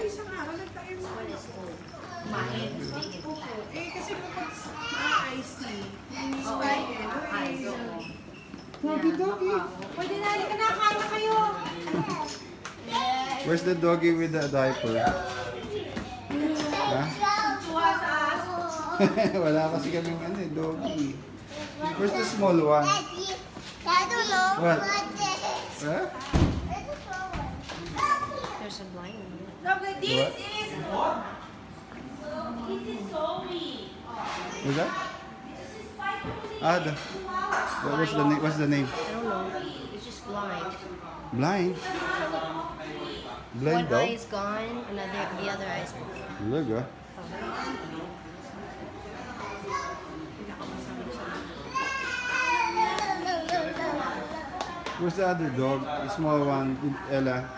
isang araw nagtayo mo. Kumain. Eh, kasi kapag ice tea, Sprite, Doggy. Pwede na, halika na, kano kayo. Where's the doggy with the diaper? Ha? Tuwa sa aso. Wala kasi kaming ano eh, doggy. Where's the small one? What? Huh? There's a blind one. Look, this What? is Zoe. What's that? Ah, what's the name? I don't know. It's just blind. Blind? Blind One dog? eye is gone, the other eye is gone. Look, ah. Where's the other dog? The small one, Ella.